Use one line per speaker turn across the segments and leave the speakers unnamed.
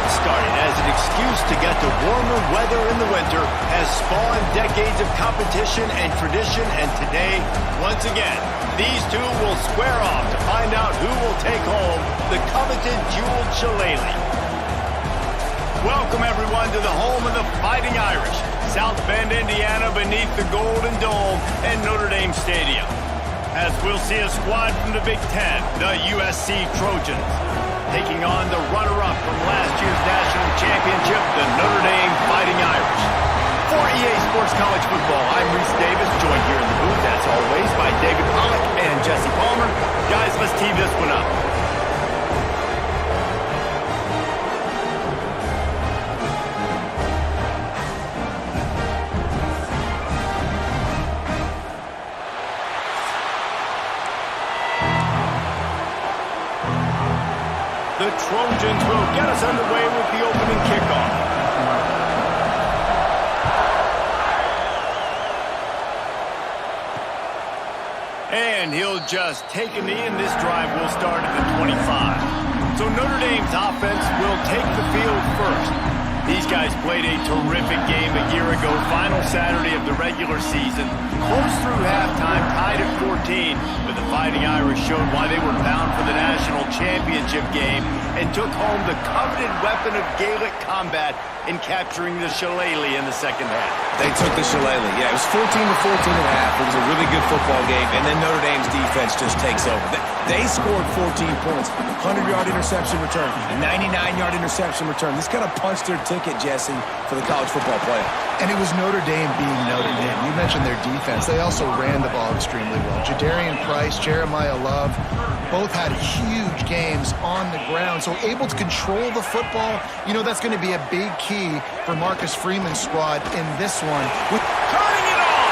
started as an excuse to get to warmer weather in the winter has spawned decades of competition and tradition, and today, once again, these two will square off to find out who will take home the coveted jeweled shillelagh. Welcome, everyone, to the home of the Fighting Irish, South Bend, Indiana, beneath the Golden Dome and Notre Dame Stadium. As we'll see a squad from the Big Ten, the USC Trojans, taking on the runner-up from last year's national championship, the Notre Dame Fighting Irish. For EA Sports College Football, I'm Reese Davis, joined here in the booth, as always, by David Pollack and Jesse Palmer. Guys, let's tee this one up. The Trojans will get us underway with the opening kickoff. And he'll just take a knee, and this drive will start at the 25. So Notre Dame's offense will take the field first. These guys played a terrific game a year ago, final Saturday of the regular season. Close through halftime, tied at 14, but the Fighting Irish showed why they were bound for the national championship game and took home the coveted weapon of Gaelic combat in capturing the shillelagh in the second half.
They took the shillelagh. Yeah, it was 14 to 14 and a half. It was a really good football game, and then Notre Dame's defense just takes over. They scored 14 points, 100-yard interception return, a 99-yard interception return. This kind of punched their ticket, Jesse, for the college football playoff.
And it was Notre Dame being Notre Dame. You mentioned their defense. They also ran the ball extremely well. Jadarian Price, Jeremiah Love, both had huge games on the ground. So able to control the football, you know, that's going to be a big key for Marcus Freeman's squad in this one.
Turning it on!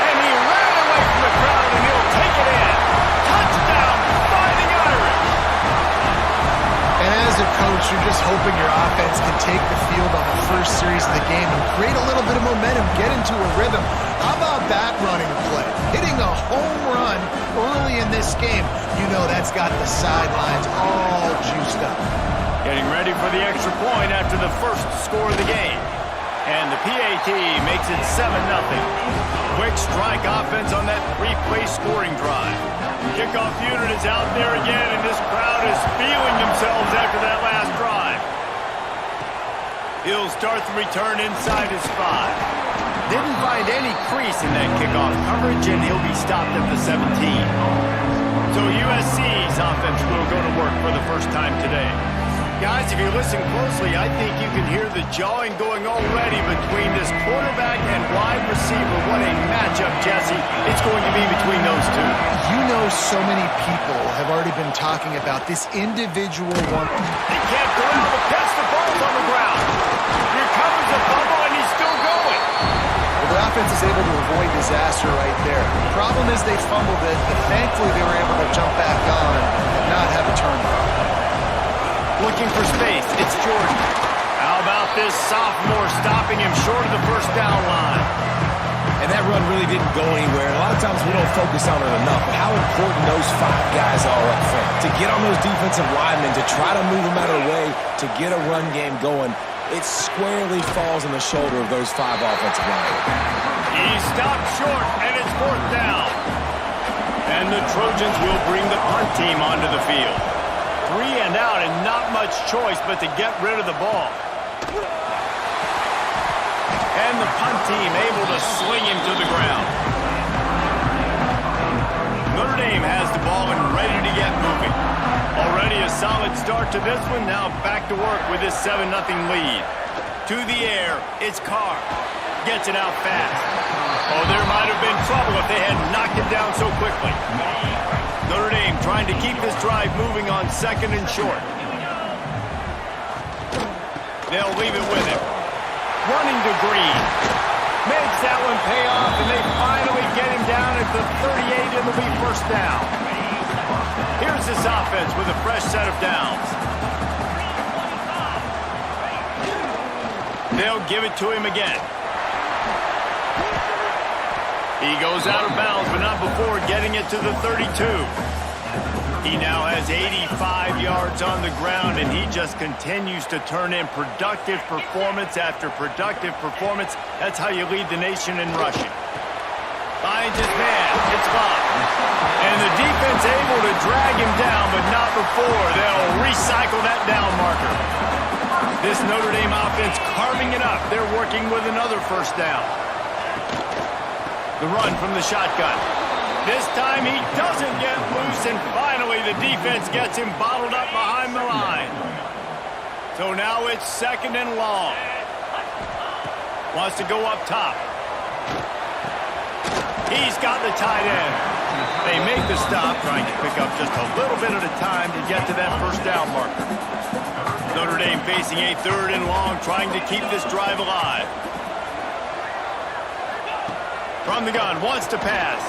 And he ran away from the crowd, and he'll take it in. Touchdown, Fighting Irish!
And as a coach, you're just hoping your offense can take the field on the first series of the game and create a little bit of momentum, get into a rhythm. How about that running play? Hitting a home run early in this game. You know that's got the sidelines all juiced up.
Getting ready for the extra point after the first score of the game. And the PAT makes it 7-0. Quick strike offense on that three-play scoring drive. Kickoff unit is out there again, and this crowd is feeling themselves after that last drive. He'll start the return inside his 5. Didn't find any crease in that kickoff coverage, and he'll be stopped at the 17. So USC's offense will go to work for the first time today. Guys, if you listen closely, I think you can hear the jawing going already between this quarterback and wide receiver. What a matchup, Jesse, it's going to be between those two.
You know, so many people have already been talking about this individual one.
He can't corral the pass. The ball's on the ground. Recovers the fumble, and he's still going.
Well, the offense is able to avoid disaster right there. The problem is they fumbled it, but thankfully they were able to jump back on and not have a turnover.
Looking for space, it's Jordan. How about this sophomore stopping him short of the first down line?
And that run really didn't go anywhere. A lot of times we don't focus on it enough, but how important those 5 guys are up front. To get on those defensive linemen, to try to move them out of the way, to get a run game going, it squarely falls on the shoulder of those 5 offensive linemen.
He stopped short, and it's 4th down. And the Trojans will bring the punt team onto the field. 3 and out, and not much choice but to get rid of the ball. And the punt team able to swing him to the ground. Notre Dame has the ball and ready to get moving. Already a solid start to this one. Now back to work with this 7-0 lead. To the air, it's Carr. Gets it out fast. Oh, there might have been trouble if they had knocked it down so quickly. Notre Dame trying to keep this drive moving on 2nd and short. They'll leave it with him. Running to Green. Makes that one pay off, and they finally get him down at the 38, and it'll be 1st down. Here's this offense with a fresh set of downs. They'll give it to him again. He goes out of bounds, but not before getting it to the 32. He now has 85 yards on the ground, and he just continues to turn in productive performance after productive performance. That's how you lead the nation in rushing. Finds his man. It's Bob. And the defense able to drag him down, but not before they'll recycle that down marker. This Notre Dame offense carving it up. They're working with another first down. The run from the shotgun. This time he doesn't get loose, and finally the defense gets him bottled up behind the line. So now it's 2nd and long. Wants to go up top. He's got the tight end. They make the stop, trying to pick up just a little bit at a time to get to that first down marker. Notre Dame facing a 3rd and long, trying to keep this drive alive. From the gun, wants to pass.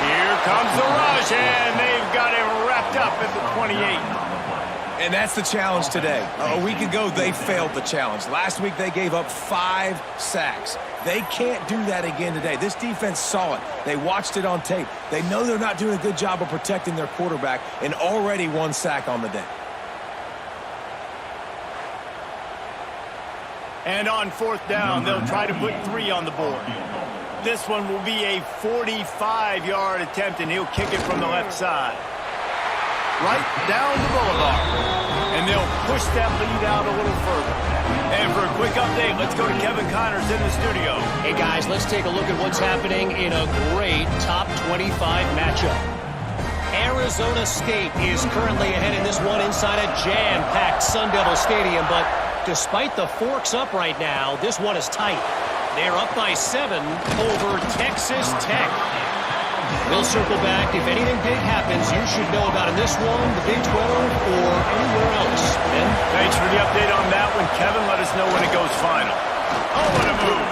Here comes the rush, and they've got him wrapped up at the 28.
And that's the challenge today. A week ago, they failed the challenge. Last week, they gave up 5 sacks. They can't do that again today. This defense saw it. They watched it on tape. They know they're not doing a good job of protecting their quarterback, and already 1 sack on the day.
And on 4th down, they'll try to put 3 on the board. This one will be a 45-yard attempt, and he'll kick it from the left side. Right down the boulevard. And they'll push that lead out a little further. And for a quick update, let's go to Kevin Connors in the studio.
Hey, guys, let's take a look at what's happening in a great top 25 matchup. Arizona State is currently ahead in this one inside a jam-packed Sun Devil Stadium, but despite the forks up right now, this one is tight. They're up by 7 over Texas Tech. We'll circle back. If anything big happens, you should know about in this one, the Big 12, or anywhere else. Ben?
Thanks for the update on that one, Kevin. Let us know when it goes final. Oh, what a move.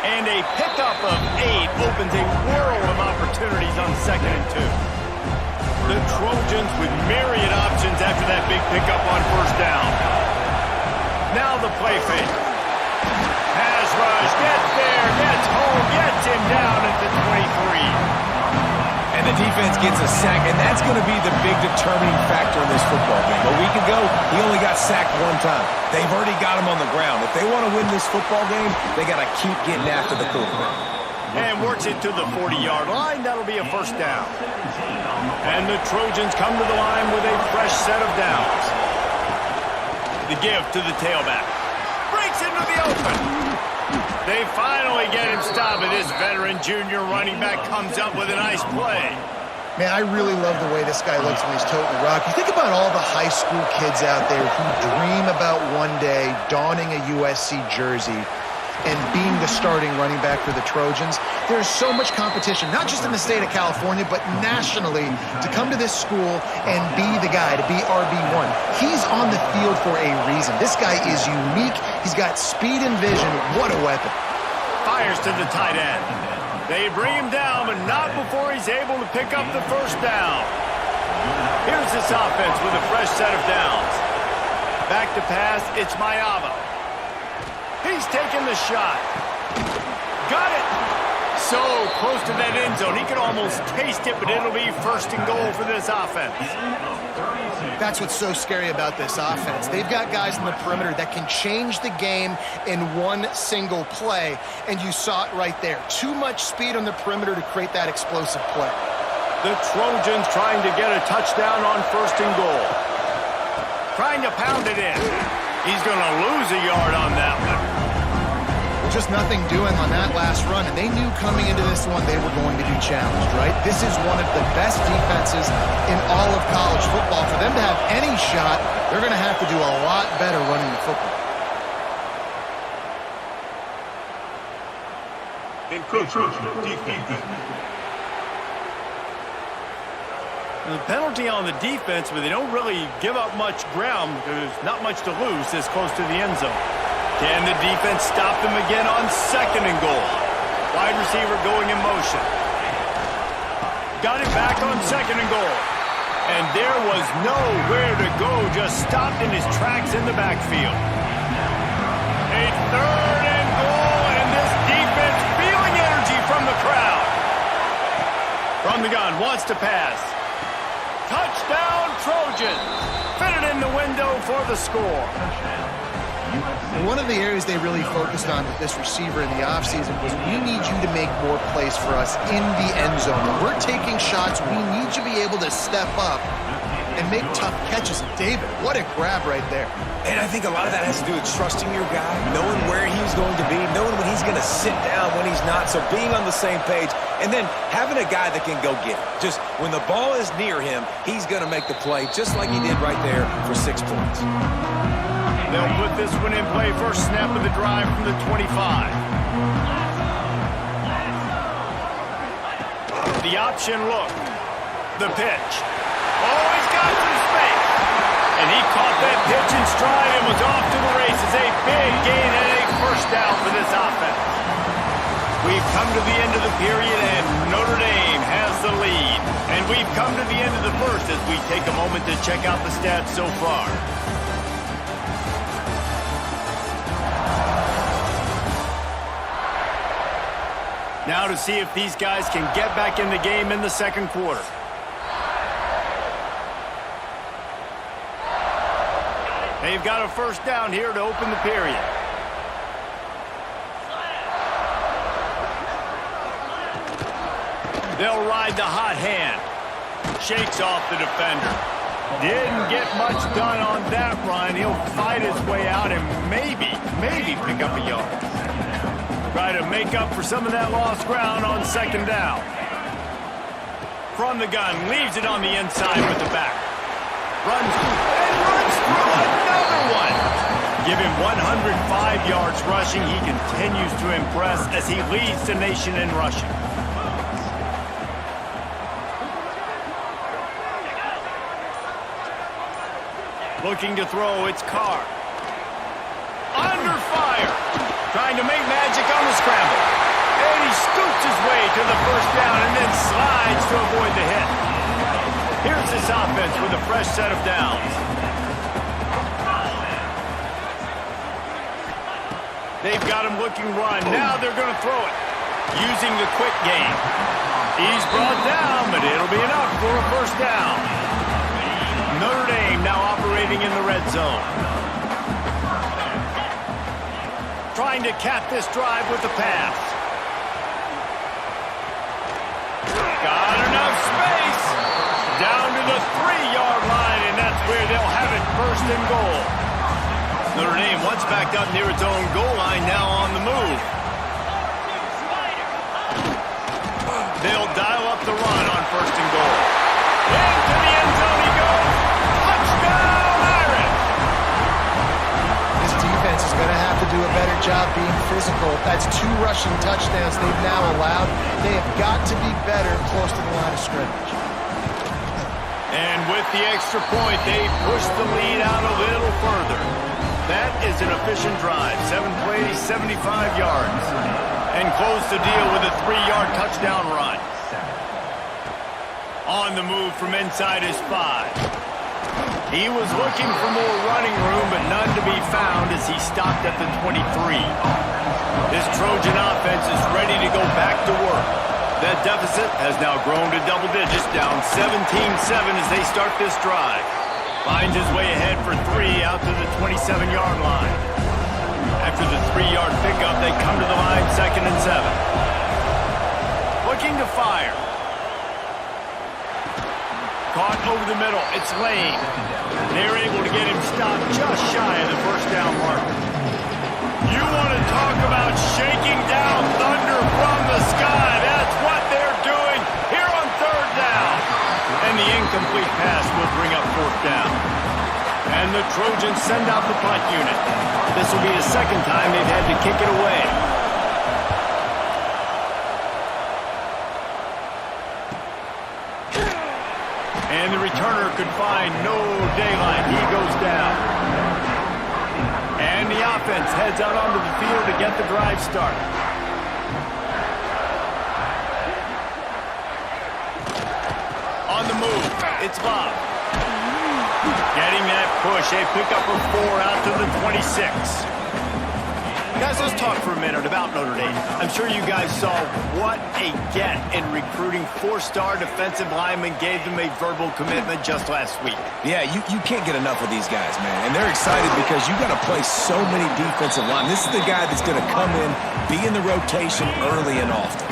And a pickup of 8 opens a world of opportunities on 2nd and 2. The Trojans with myriad options after that big pickup on 1st down. Now the play fake. Pass rush, gets there, gets home, gets him down at the 23.
And the defense gets a sack, and that's going to be the big determining factor in this football game. A week ago, he only got sacked 1 time. They've already got him on the ground. If they want to win this football game, they got to keep getting after the quarterback.
And works it to the 40-yard line. That'll be a 1st down. And the Trojans come to the line with a fresh set of downs. The give to the tailback. Breaks into the open. They finally get him stopped, and this veteran junior running back comes up with a nice play.
Man, I really love the way this guy looks when he's toting the rock. You think about all the high school kids out there who dream about one day donning a USC jersey and being the starting running back for the Trojans. There's so much competition, not just in the state of California, but nationally, to come to this school and be the guy, to be RB1. He's on the field for a reason. This guy is unique. He's got speed and vision. What a weapon.
Fires to the tight end. They bring him down, but not before he's able to pick up the 1st down. Here's this offense with a fresh set of downs. Back to pass, it's Mayava. He's taking the shot. Got it. So close to that end zone. He could almost taste it, but it'll be 1st and goal for this offense.
That's what's so scary about this offense. They've got guys in the perimeter that can change the game in one single play, and you saw it right there. Too much speed on the perimeter to create that explosive play.
The Trojans trying to get a touchdown on 1st and goal. Trying to pound it in. He's going to lose a yard on that one.
Just nothing doing on that last run, and they knew coming into this one they were going to be challenged, right? This is one of the best defenses in all of college football. For them to have any shot, they're going to have to do a lot better running the football.
The penalty on the defense, but they don't really give up much ground. There's not much to lose this close to the end zone. Can the defense stop them again on 2nd and goal? Wide receiver going in motion. Got it back on 2nd and goal. And there was nowhere to go, just stopped in his tracks in the backfield. A 3rd and goal, and this defense feeling the gun, wants to pass. Touchdown, Trojans. Fit it in the window for the score.
One of the areas they really focused on with this receiver in the offseason was we need you to make more plays for us in the end zone. When we're taking shots, we need you to be able to step up and make tough catches. David, what a grab right there.
And I think a lot of that has to do with trusting your guy, knowing where he's going to be, knowing when he's going to sit down, when he's not. So being on the same page, and then having a guy that can go get it. Just when the ball is near him, he's going to make the play, just like he did right there for 6 points.
They'll put this one in play. First snap of the drive from the 25. The option look. The pitch. Oh, he's got some space. And he caught that pitch in stride and was off to the races. A big gain and a first down for this offense. We've come to the end of the period, and Notre Dame has the lead. And we've come to the end of the first as we take a moment to check out the stats so far. Now to see if these guys can get back in the game in the second quarter. They've got a first down here to open the period. They'll ride the hot hand. Shakes off the defender. Didn't get much done on that run. He'll fight his way out and maybe pick up a yard. Try to make up for some of that lost ground on second down. From the gun, leaves it on the inside with the back. Runs through another one. Give him 105 yards rushing. He continues to impress as he leads the nation in rushing. Looking to throw, it's Carr. Under fire. Trying to make magic on the scramble. And he scoots his way to the first down and then slides to avoid the hit. Here's this offense with a fresh set of downs. They've got him looking run. Now they're going to throw it. Using the quick game. He's brought down, but it'll be enough for a first down. Notre Dame now operating in the red zone. Trying to cap this drive with the pass. Got enough space. Down to the 3-yard line, and that's where they'll have it first and goal. Notre Dame once backed up near its own goal line, now on the move. They'll dial up the run on first and goal. Into the end zone he goes. Touchdown, Irish!
This defense is going to have to do a better job being physical. That's 2 rushing touchdowns they've now allowed. They have got to be better close to the line of scrimmage.
And with the extra point, they push the lead out a little further. That is an efficient drive. 7 plays, 75 yards. And close the deal with a 3-yard touchdown run. On the move from inside his 5. He was looking for more running room, but none to be found as he stopped at the 23. This Trojan offense is ready to go back to work. That deficit has now grown to double digits, down 17-7 as they start this drive. Finds his way ahead for 3 out to the 27-yard line. After the 3-yard pickup, they come to the line 2nd and 7. Looking to fire. Caught over the middle. It's Lane. They're able to get him stopped just shy of the first down marker. You want to talk about shaking down thunder from the sky. That's what they're doing here on 3rd down. And the incomplete pass will bring up 4th down. And the Trojans send out the punt unit. This will be the 2nd time they've had to kick it away. And the returner could find no daylight. He goes down. And the offense heads out onto the field to get the drive started. On the move, it's Bob. Getting that push, a pickup of 4 out to the 26. Guys, let's talk for a minute about Notre Dame. I'm sure you guys saw what a get in recruiting. 4-star defensive linemen gave them a verbal commitment just last week.
Yeah, you can't get enough of these guys, man. And they're excited because you got to play so many defensive line. This is the guy that's going to come in, be in the rotation early and often.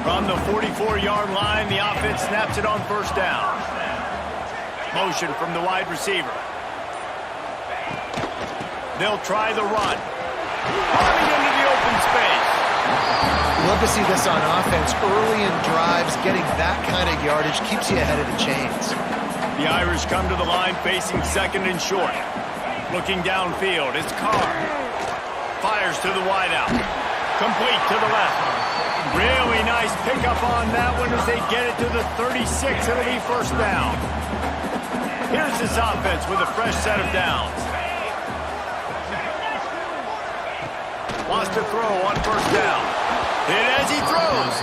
From the 44-yard line, the offense snaps it on first down. Motion from the wide receiver. They'll try the run. Running into the open space.
Love to see this on offense. Early in drives, getting that kind of yardage keeps you ahead of the chains.
The Irish come to the line facing second and short. Looking downfield, it's Carr. Fires to the wideout. Complete to the left. Really nice pickup on that one as they get it to the 36. It'll be first down. Here's this offense with a fresh set of downs. Wants to throw on first down. Hit as he throws.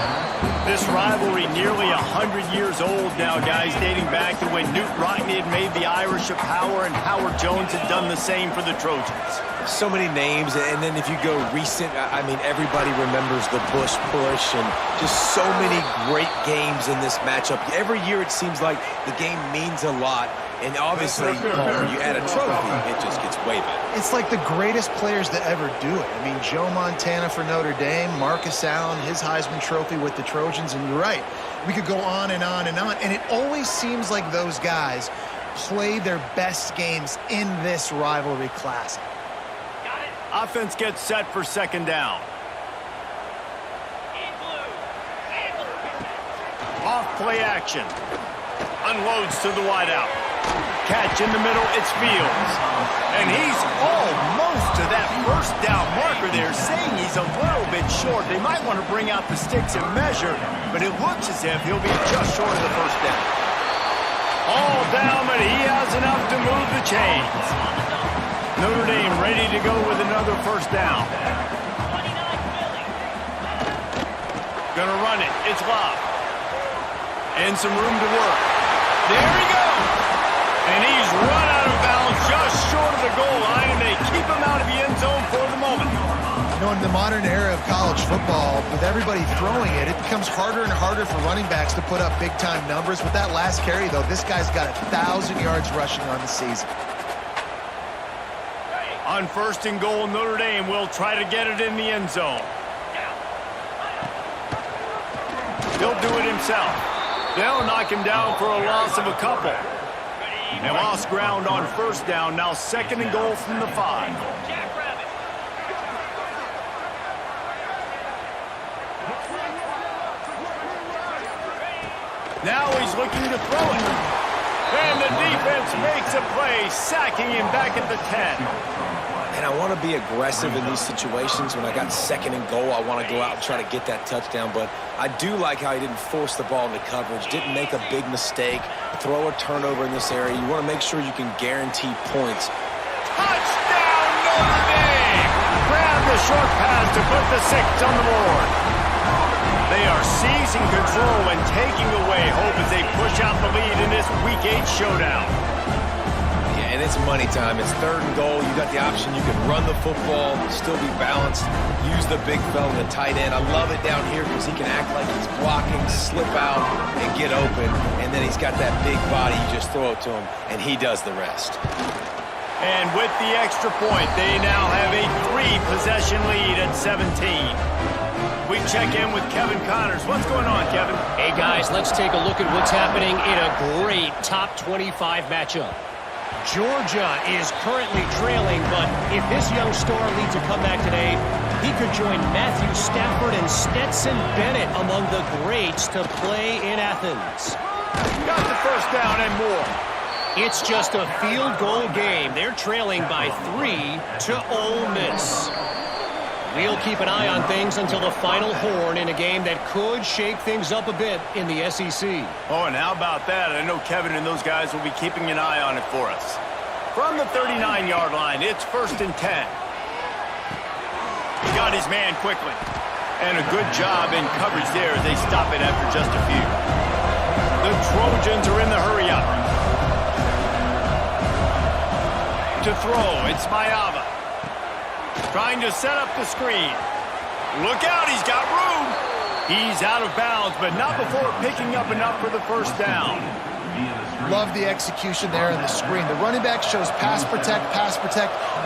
This rivalry nearly 100 years old now, guys, dating back to when Newt Rockne had made the Irish a power and Howard Jones had done the same for the Trojans.
So many names, and then if you go recent, I mean, everybody remembers the Bush push and just so many great games in this matchup. Every year it seems like the game means a lot, and obviously, Palmer, you add a trophy, it just gets way better.
It's like the greatest players that ever do it. I mean, Joe Montana for Notre Dame, Marcus Allen, his Heisman Trophy with the Trojans, and you're right. We could go on and on and on, and it always seems like those guys play their best games in this rivalry classic.
Offense gets set for second down. Off play action. Unloads to the wideout. Catch in the middle, it's Fields. And he's almost to that first down marker there, saying he's a little bit short. They might want to bring out the sticks and measure, but it looks as if he'll be just short of the first down. All down, but he has enough to move the chains. Notre Dame ready to go with another first down. Gonna run it. It's Love. And some room to work. There he goes. And he's run out of bounds just short of the goal line, and they keep him out of the end zone for the moment.
You know, in the modern era of college football, with everybody throwing it, it becomes harder and harder for running backs to put up big-time numbers. With that last carry, though, this guy's got 1,000 yards rushing on the season.
On first and goal, Notre Dame will try to get it in the end zone. He'll do it himself. They'll knock him down for a loss of a couple. They lost ground on first down. Now second and goal from the 5. Now he's looking to throw it. And the defense makes a play, sacking him back at the 10.
And I want to be aggressive in these situations. When I got second and goal, I want to go out and try to get that touchdown. But I do like how he didn't force the ball into coverage, didn't make a big mistake, throw a turnover in this area. You want to make sure you can guarantee points.
Touchdown, Notre Dame! Grab the short pass to put the 6 on the board. They are seizing control and taking away hope as they push out the lead in this Week 8 showdown.
And it's money time. It's third and goal. You got the option. You can run the football, still be balanced, use the big fella, the tight end. I love it down here because he can act like he's blocking, slip out, and get open. And then he's got that big body. You just throw it to him, and he does the rest.
And with the extra point, they now have a 3-possession lead at 17. We check in with Kevin Connors. What's going on, Kevin?
Hey, guys, let's take a look at what's happening in a great top 25 matchup. Georgia is currently trailing, but if this young star leads a comeback today, he could join Matthew Stafford and Stetson Bennett among the greats to play in Athens.
Got the first down and more.
It's just a field goal game. They're trailing by 3 to Ole Miss. We'll keep an eye on things until the final horn in a game that could shake things up a bit in the SEC.
Oh, and how about that? I know Kevin and those guys will be keeping an eye on it for us. From the 39-yard line, it's first and 10. He got his man quickly. And a good job in coverage there as they stop it after just a few. The Trojans are in the hurry-up. To throw, it's Mayava. Trying to set up the screen. Look out, he's got room. He's out of bounds, but not before picking up enough for the first down.
Love the execution there in the screen. The running back shows pass protect,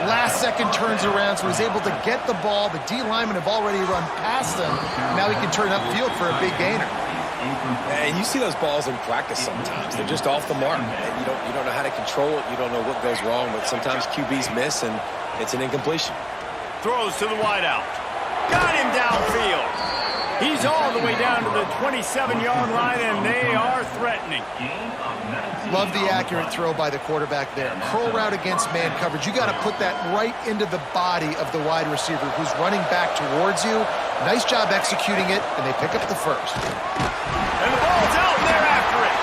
last second turns around, so he's able to get the ball. The D linemen have already run past him. Now he can turn upfield for a big gainer.
And you see those balls in practice sometimes. They're just off the mark. And you don't know how to control it. You don't know what goes wrong, but sometimes QBs miss, and it's an incompletion.
Throws to the wideout. Got him downfield. He's all the way down to the 27-yard line, and they are threatening.
Love the accurate throw by the quarterback there. Curl route against man coverage. You got to put that right into the body of the wide receiver who's running back towards you. Nice job executing it, and they pick up the first.
And the ball's out there after it.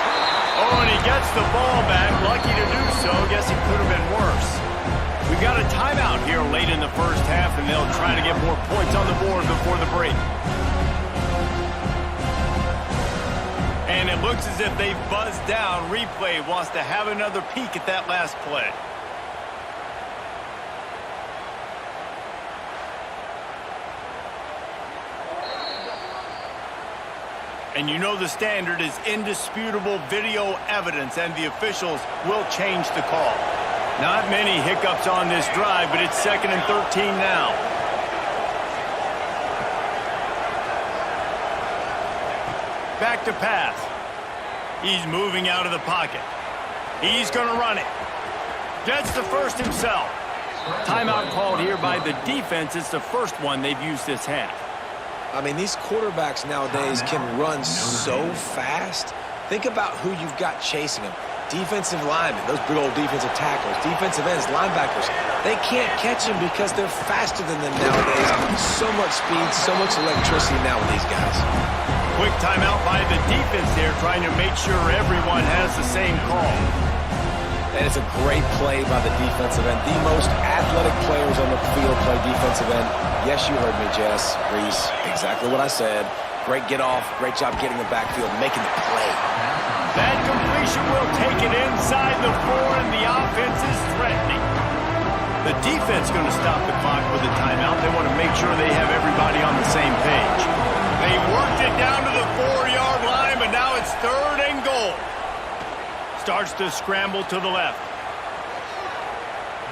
Oh, and he gets the ball back. Lucky to do so. Guess it could have been worse. We've got a timeout here late in the first half, and they'll try to get more points on the board before the break. And it looks as if they've buzzed down. Replay wants to have another peek at that last play. And you know the standard is indisputable video evidence, and the officials will change the call. Not many hiccups on this drive, but it's 2nd and 13 now. Back to pass. He's moving out of the pocket. He's going to run it. Gets the first himself. Timeout called here by the defense. It's the first one they've used this half.
I mean, these quarterbacks nowadays can run so fast. Think about who you've got chasing them. Defensive linemen, those big old defensive tackles, defensive ends, linebackers. They can't catch them because they're faster than them nowadays. So much speed, so much electricity now with these guys.
Quick timeout by the defense there, trying to make sure everyone has the same call.
And it's a great play by the defensive end. The most athletic players on the field play defensive end. Yes, you heard me, Jess, Reese. Exactly what I said. Great get off. Great job getting the backfield, making the play.
That completion will take it inside the 4, and the offense is threatening. The defense going to stop the clock with a timeout. They want to make sure they have everybody on the same page. They worked it down to the 4-yard line, but now it's 3rd and goal. Starts to scramble to the left.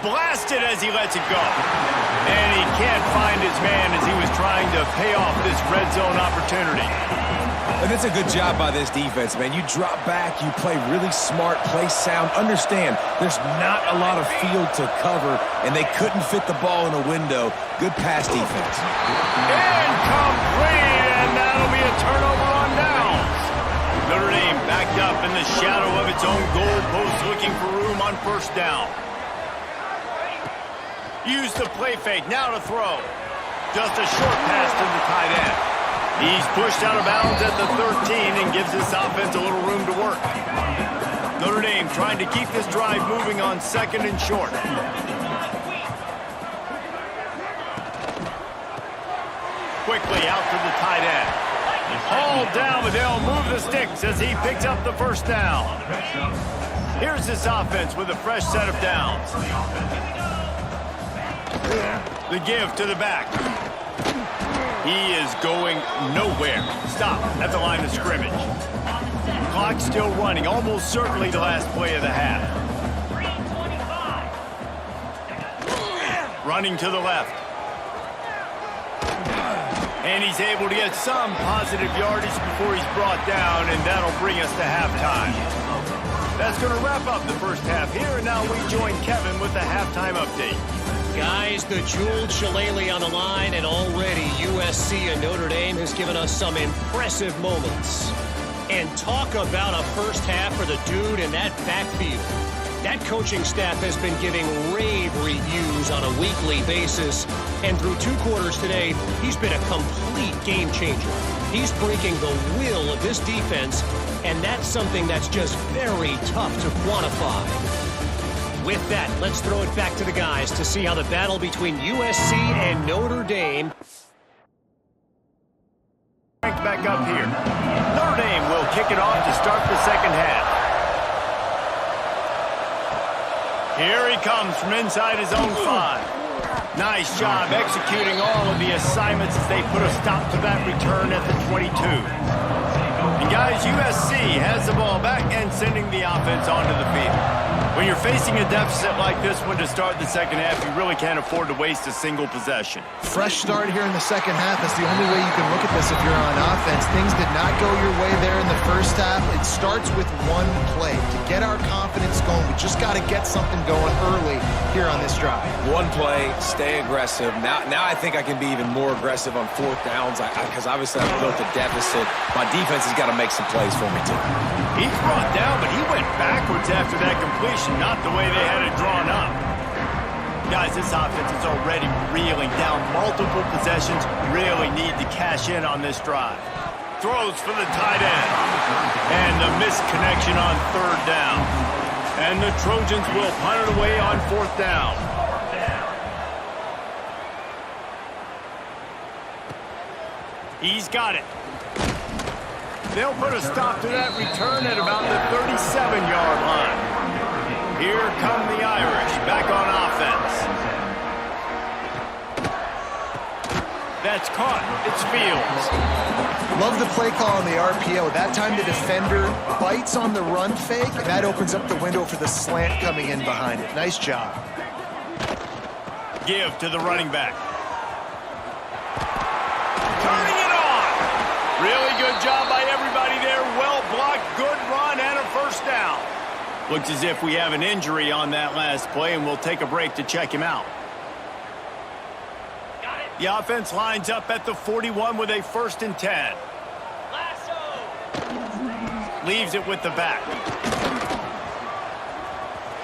Blasted as he lets it go. And he can't find his man as he was trying to pay off this red zone opportunity.
And it's a good job by this defense, man. You drop back, you play really smart, play sound. Understand, there's not a lot of field to cover, and they couldn't fit the ball in a window. Good pass defense.
Incomplete, and that'll be a turnover on downs. Notre Dame backed up in the shadow of its own goal post, looking for room on first down. Use the play fake, now to throw. Just a short pass to the tight end. He's pushed out of bounds at the 13 and gives this offense a little room to work. Notre Dame trying to keep this drive moving on 2nd and short. Quickly out to the tight end. All down, but they'll move the sticks as he picks up the first down. Here's this offense with a fresh set of downs. The give to the back. He is going nowhere. Stop at the line of scrimmage. Clock still running, almost certainly the last play of the half. Running to the left. And he's able to get some positive yardage before he's brought down, and that'll bring us to halftime. That's going to wrap up the first half here, and now we join Kevin with the halftime update.
Guys, the jeweled shillelagh on the line, and already USC and Notre Dame has given us some impressive moments. And talk about a first half for the dude in that backfield. That coaching staff has been giving rave reviews on a weekly basis, and through 2 quarters today, he's been a complete game changer. He's breaking the will of this defense, and that's something that's just very tough to quantify. With that, let's throw it back to the guys to see how the battle between USC and Notre Dame.
Back up here. Notre Dame will kick it off to start the second half. Here he comes from inside his own 5. Nice job executing all of the assignments as they put a stop to that return at the 22. And guys, USC has the ball back and sending the offense onto the field. When you're facing a deficit like this one to start the second half, you really can't afford to waste a single possession.
Fresh start here in the second half. That's the only way you can look at this if you're on offense. Things did not go your way there in the first half. It starts with one play. To get our confidence going, we just got to get something going early here on this drive.
One play, stay aggressive. Now I think I can be even more aggressive on fourth downs because obviously I've built a deficit. My defense has got to make some plays for me too.
He's brought down, but he went backwards after that completion, not the way they had it drawn up. Guys, this offense is already reeling down multiple possessions. Really need to cash in on this drive. Throws for the tight end. And the missed connection on third down. And the Trojans will punt it away on fourth down. He's got it. They'll put a stop to that return at about the 37-yard line. Here come the Irish back on offense. That's caught. It's Fields.
Love the play call on the RPO. That time the defender bites on the run fake, and that opens up the window for the slant coming in behind it. Nice job.
Give to the running back. Turning it on. Really good job by everybody there. Well blocked, good run, and a first down. Looks as if we have an injury on that last play, and we'll take a break to check him out. The offense lines up at the 41 with a 1st and 10. Leaves it with the back.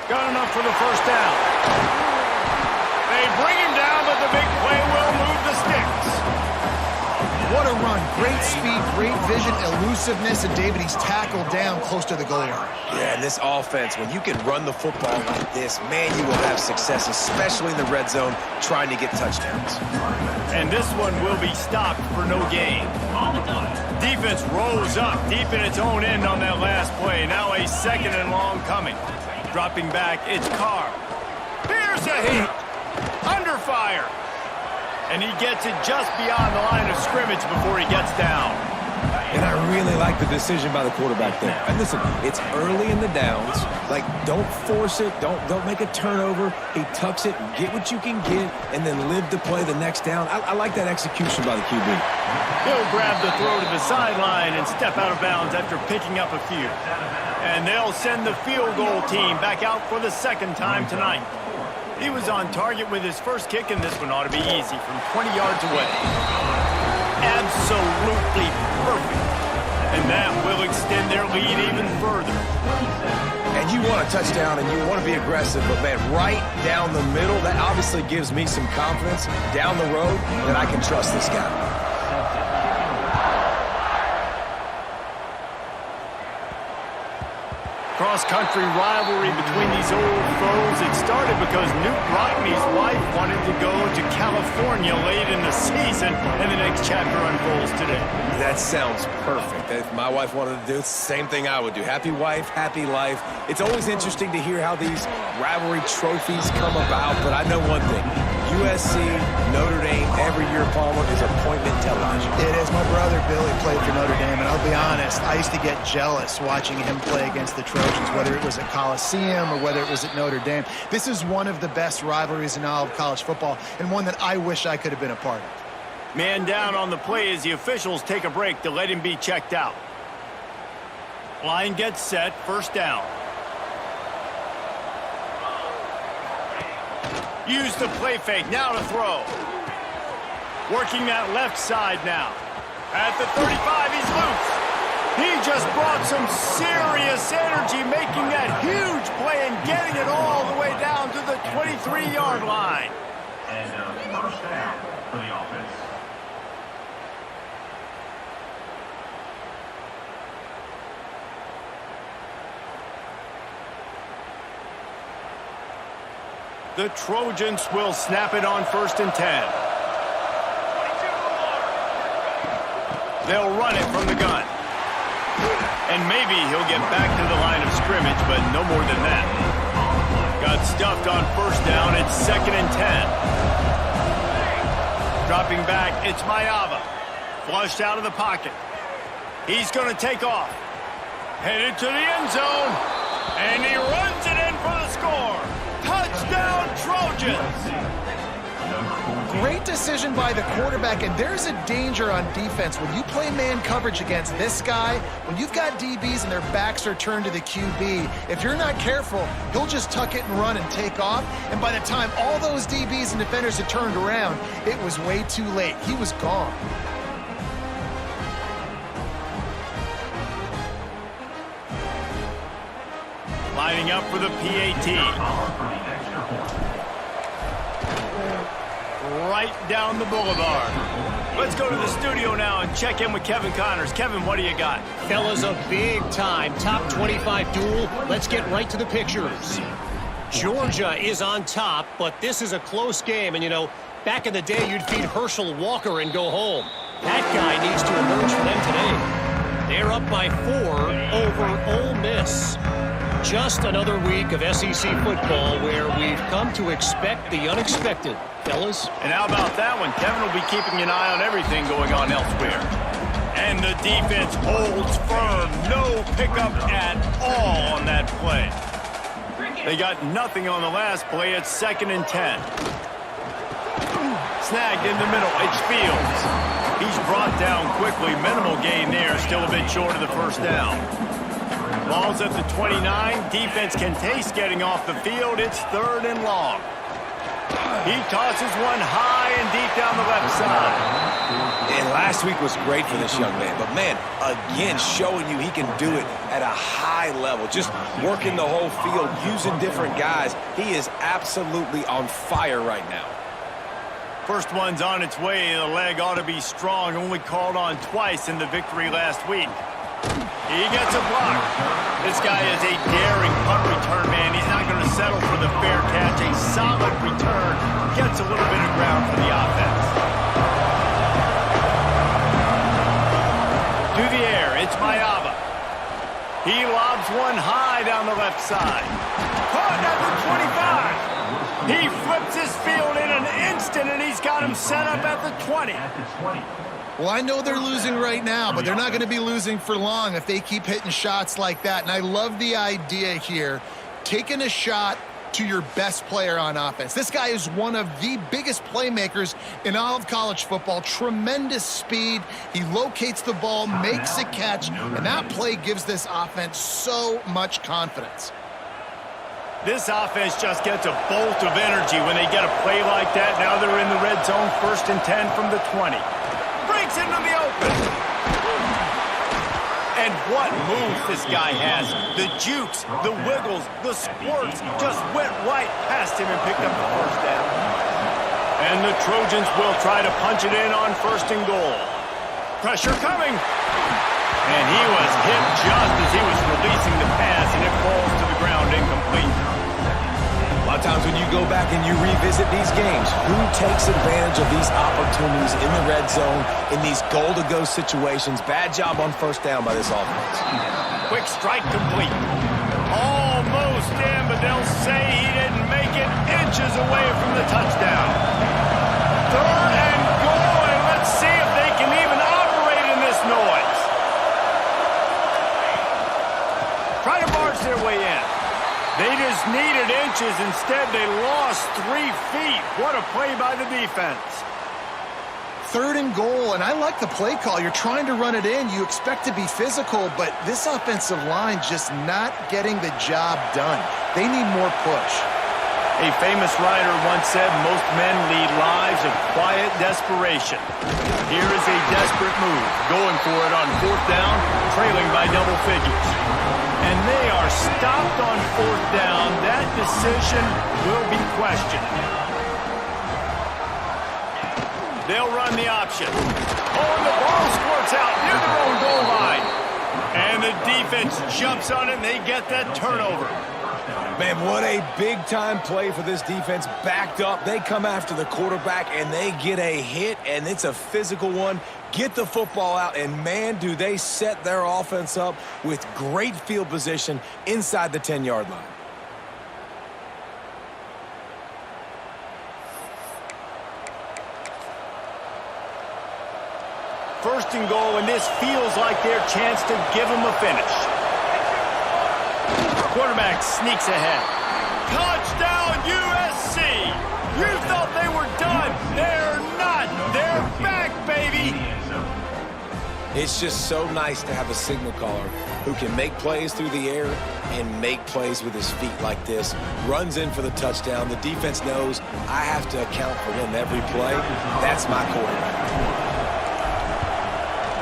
Got enough for the first down. They bring him down, but the big play will move the sticks.
What a run. Great speed, great vision, elusiveness, and David, he's tackled down close to the goal line.
Yeah, and this offense, when you can run the football like this, man, you will have success, especially in the red zone, trying to get touchdowns.
And this one will be stopped for no gain. Defense rolls up deep in its own end on that last play. Now a 2nd and long coming. Dropping back, it's Carr. Here's a hit. Under fire. And he gets it just beyond the line of scrimmage before he gets down.
And I really like the decision by the quarterback there. And listen, it's early in the downs. Like, don't force it. Don't make a turnover. He tucks it, get what you can get, and then live to play the next down. I like that execution by the QB.
He'll grab the throw to the sideline and step out of bounds after picking up a few. And they'll send the field goal team back out for the 2nd time tonight. He was on target with his first kick, and this one ought to be easy from 20 yards away. Absolutely perfect. And that will extend their lead even further.
And you want a touchdown, and you want to be aggressive, but, man, right down the middle, that obviously gives me some confidence down the road that I can trust this guy.
Cross-country rivalry between these old foes. It started because Newt Rockney's wife wanted to go to California late in the season, and the next chapter unfolds today.
That sounds perfect. If my wife wanted to do it, it's the same thing I would do. Happy wife, happy life. It's always interesting to hear how these rivalry trophies come about, but I know one thing. USC, Notre Dame, every year, Palmer, is appointment television.
It is. My brother Billy played for Notre Dame, and I'll be honest, I used to get jealous watching him play against the Trojans, whether it was at Coliseum or whether it was at Notre Dame. This is one of the best rivalries in all of college football, and one that I wish I could have been a part of.
Man down on the play as the officials take a break to let him be checked out. Line gets set, 1st down. Use the play fake, now to throw. Working that left side now. At the 35, he's loose. He just brought some serious energy, making that huge play and getting it all the way down to the 23-yard line.
And first down for the offense.
The Trojans will snap it on 1st and 10. They'll run it from the gun. And maybe he'll get back to the line of scrimmage, but no more than that. Got stuffed on 1st down. It's 2nd and 10. Dropping back, it's Maeva. Flushed out of the pocket. He's going to take off. Headed to the end zone. And he runs it in for the score. Touchdown, Trojans!
Great decision by the quarterback, and there's a danger on defense. When you play man coverage against this guy, when you've got DBs and their backs are turned to the QB, if you're not careful, he'll just tuck it and run and take off. And by the time all those DBs and defenders had turned around, it was way too late. He was gone.
Lining up for the PAT. Right down the boulevard. Let's go to the studio now and check in with Kevin Connors. Kevin, what do you got?
Fellas, a big-time top 25 duel. Let's get right to the pictures. Georgia is on top, but this is a close game. And, you know, back in the day, you'd feed Herschel Walker and go home. That guy needs to emerge for them today. They're up by 4 over Ole Miss. Just another week of SEC football where we've come to expect the unexpected, fellas.
And how about that one? Kevin will be keeping an eye on everything going on elsewhere. And the defense holds firm. No pickup at all on that play. They got nothing on the last play. It's 2nd and 10. Snagged in the middle. It's Fields. He's brought down quickly. Minimal gain there. Still a bit short of the first down. Ball's at the 29. Defense can taste getting off the field. It's 3rd and long. He tosses one high and deep down the left side.
And last week was great for this young man. But, man, again, showing you he can do it at a high level. Just working the whole field, using different guys. He is absolutely on fire right now.
First one's on its way. The leg ought to be strong. Only called on twice in the victory last week. He gets a block. This guy is a daring punt return man. He's not going to settle for the fair catch. A solid return. Gets a little bit of ground for the offense. To the air, it's Maeva. He lobs one high down the left side. Caught at the 25. He flips his field in an instant, and he's got him set up at the 20.
Well, I know they're losing right now, but they're not going to be losing for long if they keep hitting shots like that. And I love the idea here, taking a shot to your best player on offense. This guy is one of the biggest playmakers in all of college football. Tremendous speed. He locates the ball, makes a catch, and that play gives this offense so much confidence.
This offense just gets a bolt of energy when they get a play like that. Now they're in the red zone, 1st and 10 from the 20. Breaks into the open. And what moves this guy has. The jukes, the wiggles, the squirts just went right past him and picked up the first down. And the Trojans will try to punch it in on 1st and goal. Pressure coming. And he was hit just as he was releasing the pass, and it falls to the ground incomplete.
A lot of times when you go back and you revisit these games, who takes advantage of these opportunities in the red zone, in these goal-to-go situations? Bad job on 1st down by this offense.
Quick strike complete. Almost in, but they'll say he didn't make it, inches away from the touchdown. 3rd and goal, and let's see if they can even operate in this noise. Try to barge their way in. They just needed inches. Instead, they lost 3 feet. What a play by the defense.
3rd and goal, and I like the play call. You're trying to run it in. You expect to be physical, but this offensive line just not getting the job done. They need more push.
A famous writer once said, most men lead lives of quiet desperation. Here is a desperate move, going for it on 4th down, trailing by double figures. And they are stopped on 4th down. That decision will be questioned. They'll run the option. Oh, and the ball squirts out near their own goal line. And the defense jumps on it, and they get that turnover.
Man, what a big-time play for this defense. Backed up, they come after the quarterback, and they get a hit, and it's a physical one. Get the football out, and man, do they set their offense up with great field position inside the 10-yard line.
First and goal, and this feels like their chance to give them a finish. Quarterback sneaks ahead. Touchdown, USC! You thought they were done. They're not. They're back, baby!
It's just so nice to have a signal caller who can make plays through the air and make plays with his feet like this. Runs in for the touchdown. The defense knows I have to account for him every play. That's my quarterback.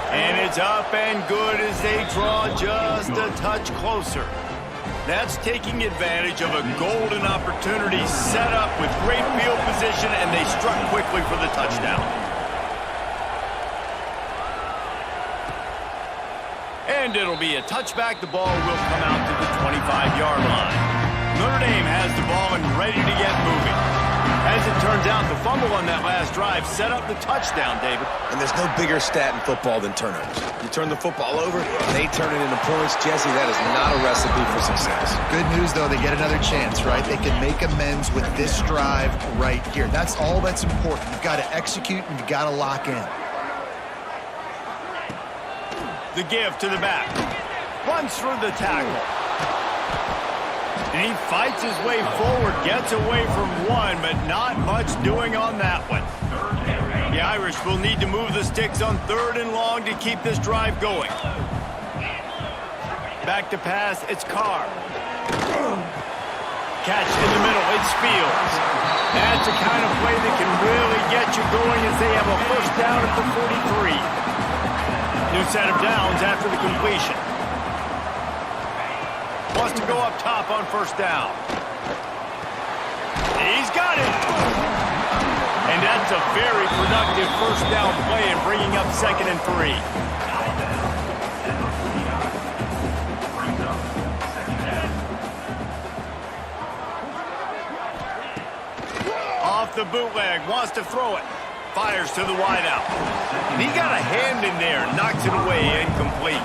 And it's up and good as they draw just a touch closer. That's taking advantage of a golden opportunity set up with great field position, and they struck quickly for the touchdown. And it'll be a touchback. The ball will come out to the 25-yard line. Notre Dame has the ball and ready to get moving. As it turns out, the fumble on that last drive set up the touchdown, David.
And there's no bigger stat in football than turnovers. You turn the football over, they turn it into points. Jesse, that is not a recipe for success.
Good news, though, they get another chance, right? They can make amends with this drive right here. That's all that's important. You've got to execute and you've got to lock in.
The give to the back. Runs through the tackle. And he fights his way forward, gets away from one, but not much doing on that one. The Irish will need to move the sticks on 3rd and long to keep this drive going. Back to pass, it's Carr. Catch in the middle, it's Fields. That's the kind of play that can really get you going as they have a first down at the 43. New set of downs after the completion. Wants to go up top on first down. He's got it. And that's a very productive first down play and bringing up 2nd and 3. Off the bootleg, wants to throw it. Fires to the wideout. He got a hand in there, knocks it away, incomplete.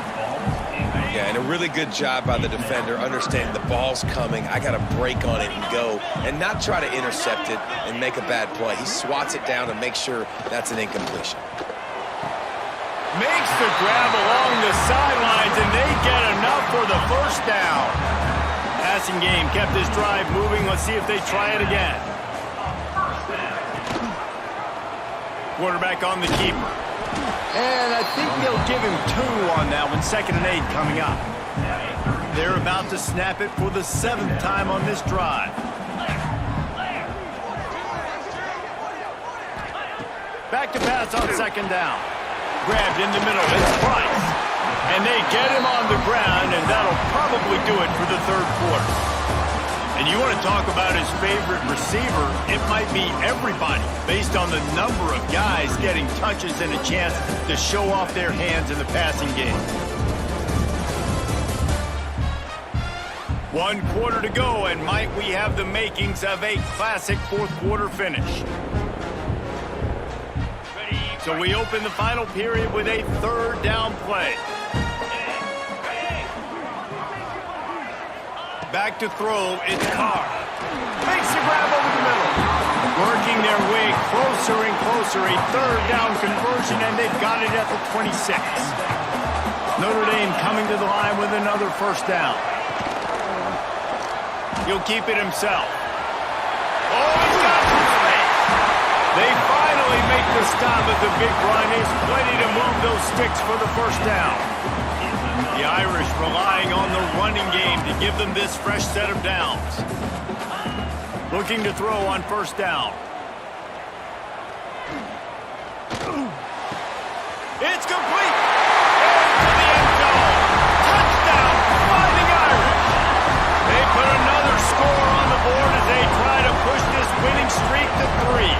Yeah, and a really good job by the defender, understanding the ball's coming. I got to break on it and go, and not try to intercept it and make a bad play. He swats it down and makes sure that's an incompletion.
Makes the grab along the sidelines, and they get enough for the first down. Passing game kept this drive moving. Let's see if they try it again. Quarterback on the keeper. And I think they'll give him 2 on that one. 2nd and 8 coming up. They're about to snap it for the 7th time on this drive. Back to pass on 2nd down. Grabbed in the middle. It's Price. And they get him on the ground, and that'll probably do it for the 3rd quarter. And you want to talk about his favorite receiver, it might be everybody, based on the number of guys getting touches and a chance to show off their hands in the passing game. 1 quarter to go, and might we have the makings of a classic 4th quarter finish. So we open the final period with a 3rd down play. Back to throw, it's Carr. Makes the grab over the middle. Working their way closer and closer. A 3rd down conversion, and they've got it at the 26. Notre Dame coming to the line with another first down. He'll keep it himself. Oh, he's got it! They finally make the stop at the big run. There's plenty to move those sticks for the first down. The Irish relying on the running game to give them this fresh set of downs. Looking to throw on first down. It's complete! Into the end zone! Touchdown! Fighting Irish! They put another score on the board as they try to push this winning streak to 3.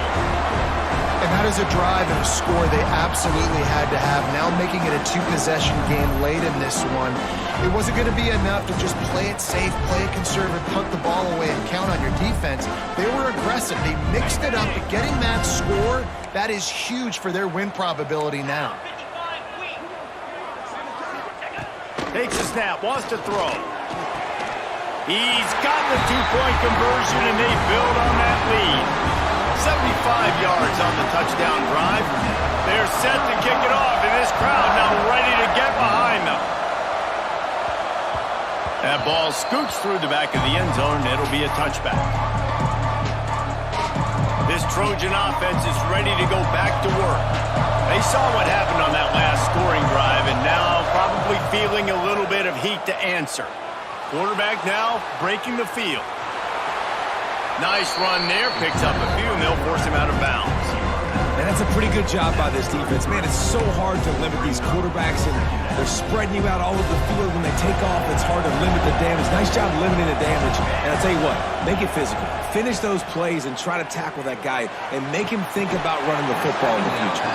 And that is a drive and a score they absolutely had to have. Now making it a 2-possession game late in this one. It wasn't going to be enough to just play it safe, play it conservative, punt the ball away, and count on your defense. They were aggressive. They mixed it up. But getting that score, that is huge for their win probability now.
Takes a snap, wants to throw. He's got the 2-point conversion, and they build on that lead. 75 yards on the touchdown drive. They're set to kick it off, and this crowd now ready to get behind them. That ball scoots through the back of the end zone, and it'll be a touchback. This Trojan offense is ready to go back to work. They saw what happened on that last scoring drive, and now probably feeling a little bit of heat to answer. Quarterback now breaking the field. Nice run there, picks up a few, and they'll force him out of bounds.
And that's a pretty good job by this defense. Man, it's so hard to limit these quarterbacks, and they're spreading you out all over the field. When they take off, it's hard to limit the damage. Nice job limiting the damage. And I'll tell you what, make it physical. Finish those plays and try to tackle that guy and make him think about running the football in the future.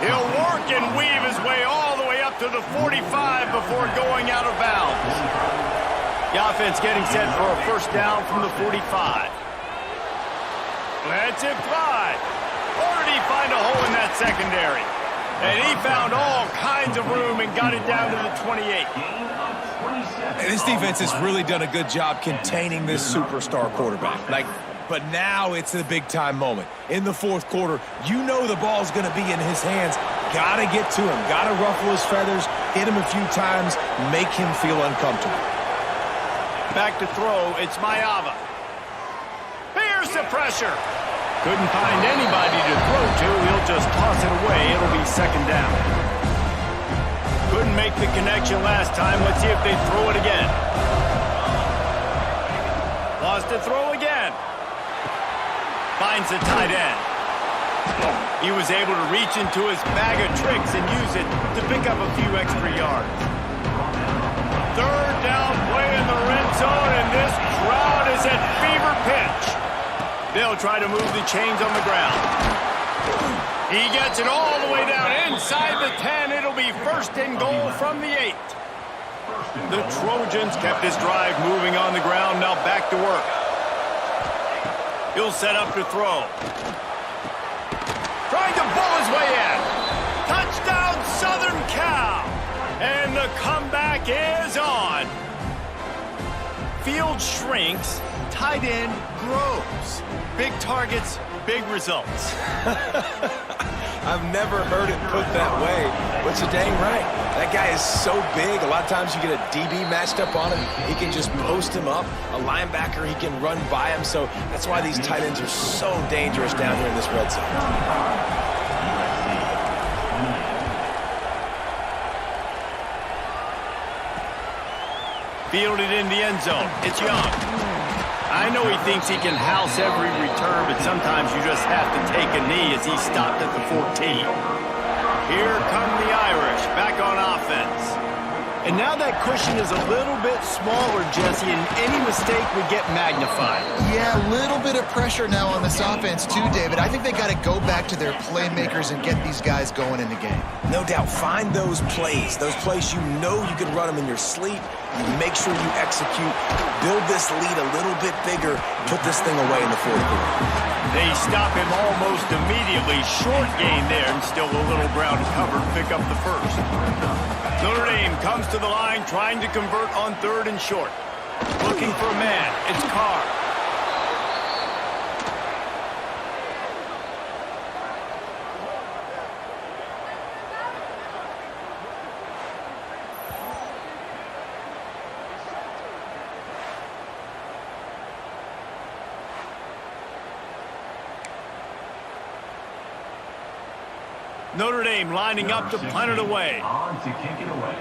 He'll work and weave his way all the way up to the 45 before going out of bounds. The offense getting set for a first down from the 45. Let's it fly. Or did he find a hole in that secondary? And he found all kinds of room and got it down to the 28.
And this defense has really done a good job containing this superstar quarterback. But now it's the big-time moment. In the fourth quarter, you know the ball's going to be in his hands. Got to get to him. Got to ruffle his feathers, hit him a few times, make him feel uncomfortable.
Back to throw, it's Mayava. Here's the pressure. Couldn't find anybody to throw to. He'll just toss it away. It'll be second down. Couldn't make the connection last time. Let's see if they throw it again. Lost to throw again. Finds the tight end. He was able to reach into his bag of tricks and use it to pick up a few extra yards. Third down play in the red zone, and this crowd is at fever pitch. They'll try to move the chains on the ground. He gets it all the way down inside the 10. It'll be first and goal from the 8. The Trojans kept this drive moving on the ground. Now back to work. He'll set up to throw. Trying to bull his way in. Touchdown, Southern Cal. And the comeback is on. Field shrinks. Tight end grows. Big targets, big results.
I've never heard it put that way, but you're dang right. That guy is so big. A lot of times you get a DB matched up on him. He can just post him up. A linebacker, he can run by him. So that's why these tight ends are so dangerous down here in this red zone.
Fielded in the end zone. It's Young. I know he thinks he can house every return, but sometimes you just have to take a knee as he stopped at the 14. Here come the Irish, back on offense. And now that cushion is a little bit smaller, Jesse, and any mistake would get magnified.
Yeah, a little bit of pressure now on this offense too, David. I think they got to go back to their playmakers and get these guys going in the game.
No doubt, find those plays you know you can run them in your sleep. You make sure you execute, build this lead a little bit bigger, put this thing away in the fourth quarter.
They stop him almost immediately. Short gain there, and still a little ground covered. Pick up the first. Notre Dame comes to the line, trying to convert on third and short. Looking for a man. It's Carr. Notre Dame lining up to punt it away.
On to kick it away.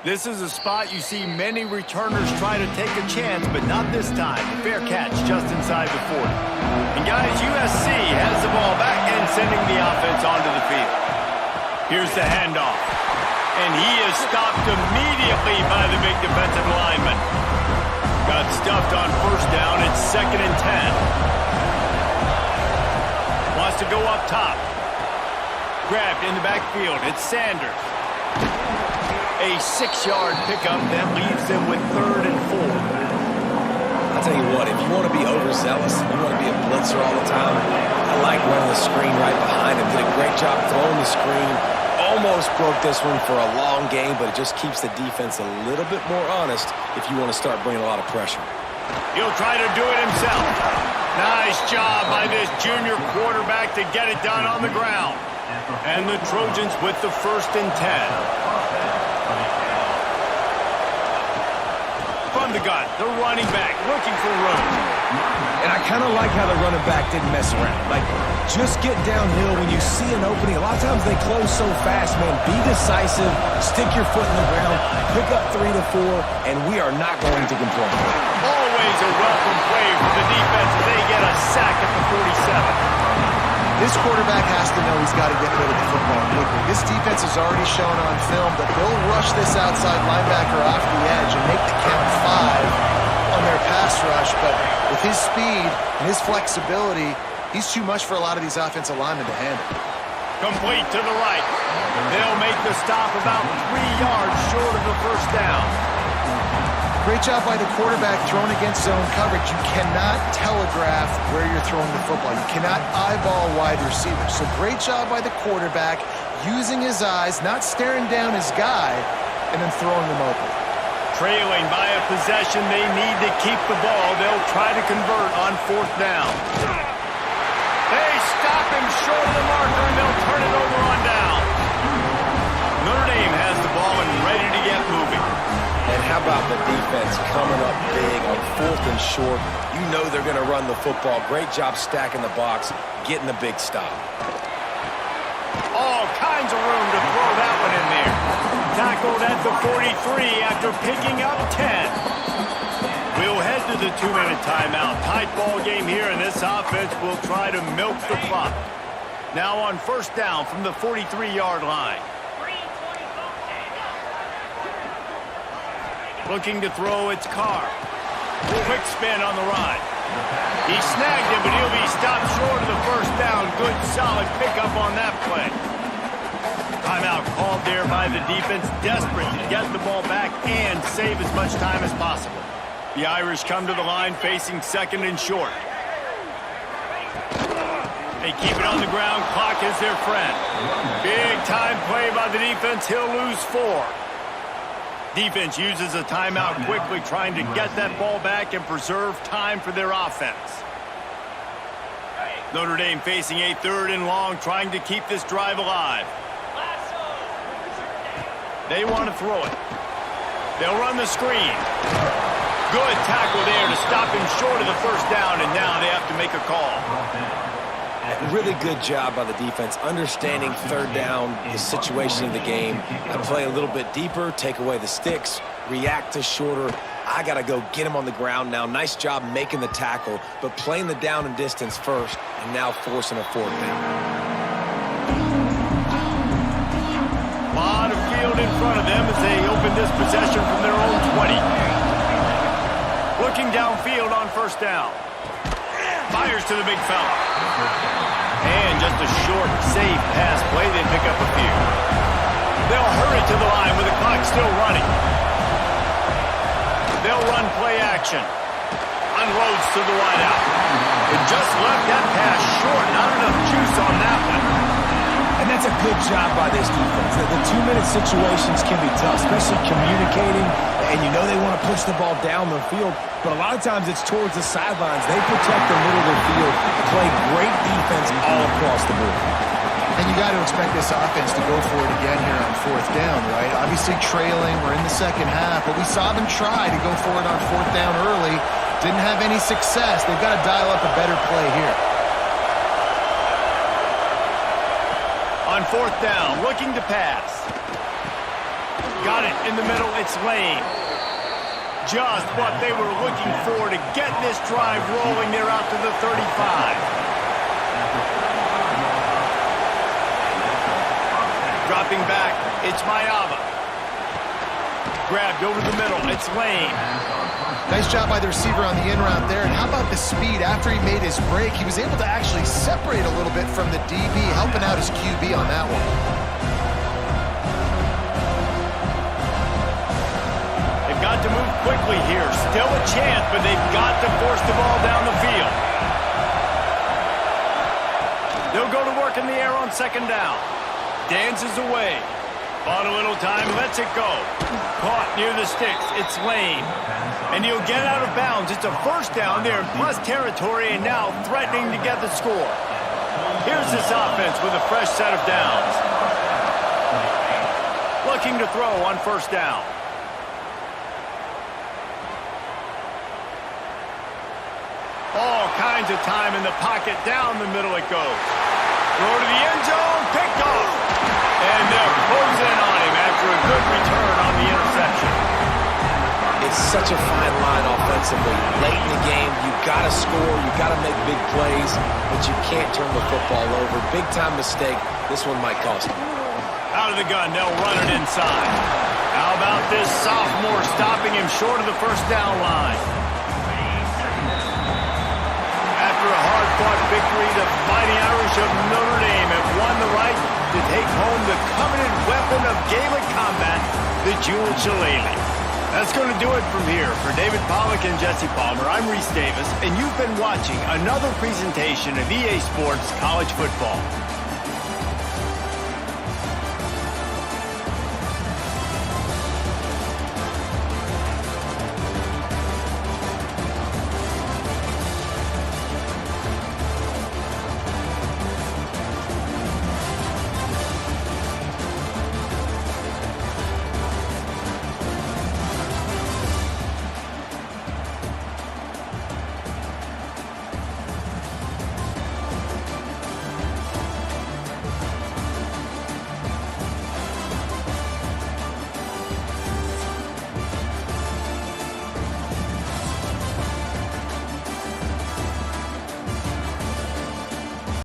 This is a spot you see many returners try to take a chance, but not this time. Fair catch just inside the 40. And guys, USC has the ball back and sending the offense onto the field. Here's the handoff. And he is stopped immediately by the big defensive lineman. Got stuffed on first down. It's second and 10. Wants to go up top. Grabbed in the backfield. It's Sanders. A 6-yard pickup that leaves them with third and 4.
I'll tell you what, if you want to be overzealous, you want to be a blitzer all the time, I like running the screen right behind him. Did a great job throwing the screen. Almost broke this one for a long game, but it just keeps the defense a little bit more honest if you want to start bringing a lot of pressure.
He'll try to do it himself. Nice job by this junior quarterback to get it done on the ground. And the Trojans with the 1st and 10. From the gun, the running back looking for room.
And I kind of like how the running back didn't mess around. Like, just get downhill when you see an opening. A lot of times they close so fast, man. Be decisive, stick your foot in the ground, pick up 3 to 4, and we are not going to complain.
Always a welcome play from the defense as they get a sack at the 47.
This quarterback has to know he's got to get rid of the football quickly. This defense has already shown on film that they'll rush this outside linebacker off the edge and make the count 5 on their pass rush, but with his speed and his flexibility, he's too much for a lot of these offensive linemen to handle.
Complete to the right. They'll make the stop about 3 yards short of the 1st down.
Great job by the quarterback throwing against zone coverage. You cannot telegraph where you're throwing the football. You cannot eyeball wide receivers. So great job by the quarterback using his eyes, not staring down his guy, and then throwing them open.
Trailing by a possession, they need to keep the ball. They'll try to convert on 4th down. They stop him short of the marker, and they'll turn it over on down. Notre Dame has the ball and ready to get moving.
And how about the defense coming up big on 4th and short? You know they're going to run the football. Great job stacking the box, getting the big stop.
All kinds of room to throw that one in there. Tackled at the 43 after picking up 10. We'll head to the 2-minute timeout. Tight ball game here, and this offense will try to milk the clock. Now on 1st down from the 43-yard line. Looking to throw, it's Carr. Quick spin on the run. He snagged him, but he'll be stopped short of the 1st down. Good, solid pickup on that play. Timeout called there by the defense, desperate to get the ball back and save as much time as possible. The Irish come to the line facing 2nd and short. They keep it on the ground. Clock is their friend. Big time play by the defense. He'll lose 4. Defense uses a timeout quickly, trying to get that ball back and preserve time for their offense. Notre Dame facing a 3rd and long, trying to keep this drive alive. They want to throw it. They'll run the screen. Good tackle there to stop him short of the 1st down, and now they have to make a call.
Really good job by the defense, understanding 3rd down, the situation of the game. I play a little bit deeper, take away the sticks, react to shorter. I got to go get him on the ground now. Nice job making the tackle, but playing the down and distance first, and now forcing a 4th down.
A lot of field in front of them as they open this possession from their own 20. Looking downfield on 1st down. Fires to the big fella. And just a short, safe pass play. They pick up a few. They'll hurry to the line with the clock still running. They'll run play action. Unloads to the wideout. It just left that pass short. Not enough juice on that one.
And that's a good job by this defense. The 2-minute situations can be tough, especially communicating. And you know they want to push the ball down the field, but a lot of times it's towards the sidelines. They protect the middle of the field, play great defense all across the board.
And you got to expect this offense to go for it again here on 4th down, right? Obviously trailing, we're in the 2nd half, but we saw them try to go for it on 4th down early. Didn't have any success. They've got to dial up a better play here.
On 4th down, looking to pass. Got it in the middle, it's Lane. Just what they were looking for to get this drive rolling. They're out to the 35. Dropping back, it's Mayava. Grabbed over the middle, it's Lane.
Nice job by the receiver on the in route there. And how about the speed? After he made his break, he was able to actually separate a little bit from the DB, helping out his QB on that one.
They've got to move quickly here. Still a chance, but they've got to force the ball down the field. They'll go to work in the air on 2nd down. Dances away. Bought a little time, lets it go. Caught near the sticks. It's Lane. And he'll get out of bounds. It's a first down. They're in plus territory and now threatening to get the score. Here's this offense with a fresh set of downs. Looking to throw on first down. All kinds of time in the pocket. Down the middle it goes. Throw to the end zone. Picked off. And they'll close in on him after a good return on the interception.
It's such a fine line offensively. Late in the game, you've got to score, you've got to make big plays, but you can't turn the football over. Big-time mistake. This one might cost him.
Out of the gun, they'll run it inside. How about this sophomore stopping him short of the first down line? After a hard-fought victory, the Fighting Irish of Notre Dame have won the right to take home the coveted weapon of Gaelic combat, the Jewel Shillelagh. That's going to do it from here. For David Pollack and Jesse Palmer, I'm Reese Davis, and you've been watching another presentation of EA Sports College Football.